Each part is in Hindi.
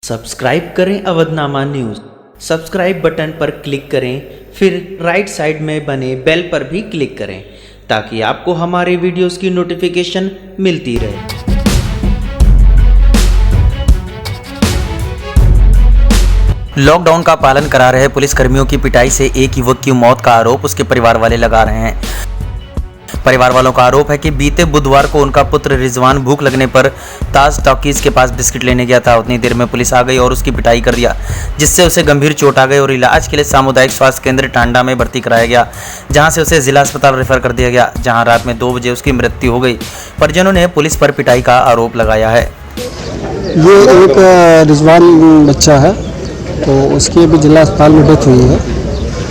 सब्सक्राइब करें अवधनामा न्यूज़। सब्सक्राइब बटन पर क्लिक करें, फिर राइट साइड में बने बेल पर भी क्लिक करें ताकि आपको हमारे वीडियोस की नोटिफिकेशन मिलती रहे। लॉकडाउन का पालन करा रहे पुलिसकर्मियों की पिटाई से एक युवक की मौत का आरोप उसके परिवार वाले लगा रहे हैं। परिवार वालों का आरोप है कि बीते बुधवार को उनका पुत्र रिजवान भूख लगने पर ताज टॉकीज के पास बिस्किट लेने गया था। उतनी देर में पुलिस आ गई और उसकी पिटाई कर दिया, जिससे उसे गंभीर चोट आ गई और इलाज के लिए सामुदायिक स्वास्थ्य केंद्र टांडा में भर्ती कराया गया, जहां से उसे जिला अस्पताल रेफर कर दिया गया, जहां रात में 2 बजे उसकी मृत्यु हो गई। परिजनों ने पुलिस पर पिटाई का आरोप लगाया है। ये एक रिजवान बच्चा है, तो उसकी अभी जिला अस्पताल में डेथ हुई है।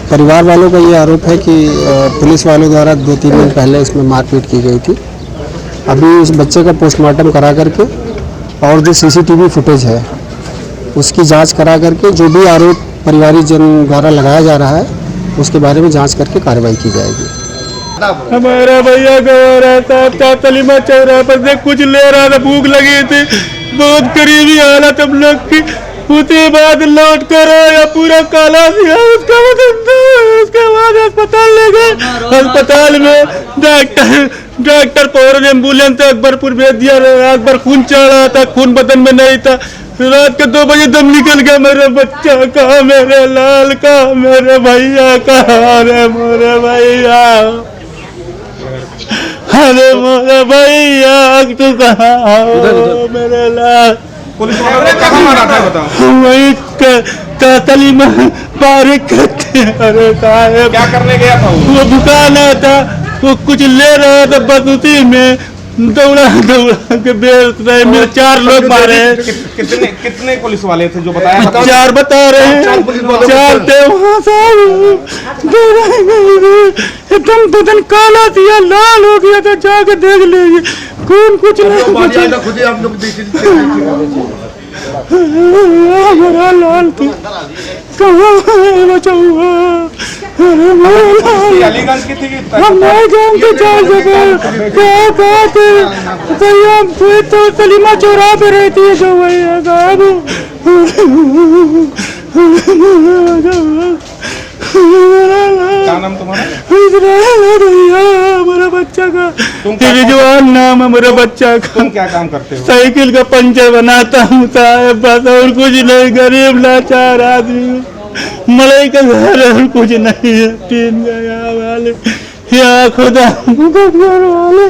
परिवार वालों का ये आरोप है कि पुलिस वालों द्वारा 2-3 दिन पहले इसमें मारपीट की गई थी। अभी इस बच्चे का पोस्टमार्टम करा करके और जो सीसीटीवी फुटेज है उसकी जांच करा करके जो भी आरोप परिवारिक जन द्वारा लगाया जा रहा है उसके बारे में जांच करके कार्रवाई की जाएगी। हमारा भैया गवा रहता था तलीमा चौराहा पर से कुछ ले रहा था, भूख लगी थी, बहुत करीबी हालत हम लोग की। उसके बाद लौट कर आया, पूरा काला दिया, उसके बाद अस्पताल ले गए। अस्पताल में डॉक्टर पौर एम्बुलेंस अकबरपुर भेज दिया। रात भर खून चढ़ रहा था, खून बदन में नहीं था। रात के 2 बजे दम निकल गया। मेरे बच्चा का, मेरे लाल का, मेरे भैया का, अरे मेरे भैया, अरे मेरे भैया तू कहाँ हो मेरे लाल। पुलिस वालों ने कहाँ मारा था बताओ? वही तलीमा बारिक करते। अरे साहब क्या करने गया था वो दुकान था, वो कुछ ले रहा था, बस उसी में दौड़ा के बेच रहे। मेरे 4 लोग मारे। कितने पुलिस वाले थे जो बताया? 4 बता रहे हैं, 4 थे वहाँ साहब। एकदम बदन काला दिया, लाल हो गया था, जाके देख लीजिए, खून कुछ नहीं हमारा लाल तो कहाँ बचा हुआ। अलीगंज की थी कि हम नहीं जानते। 4 जगह क्या बात है भैया, तो सलीमा चौराहा पे रहती है जो भैया साहब। क्या नाम तुम्हारा? हमारा बच्चा का रिजवान नाम है मेरा बच्चा का। तुम क्या काम करते हो? साइकिल का पंचर बनाता हूँ साहब, बस और कुछ नहीं। गरीब लाचार आदमी, मलई का घर और कुछ नहीं है। 3 गया वाले या खुदा वाले।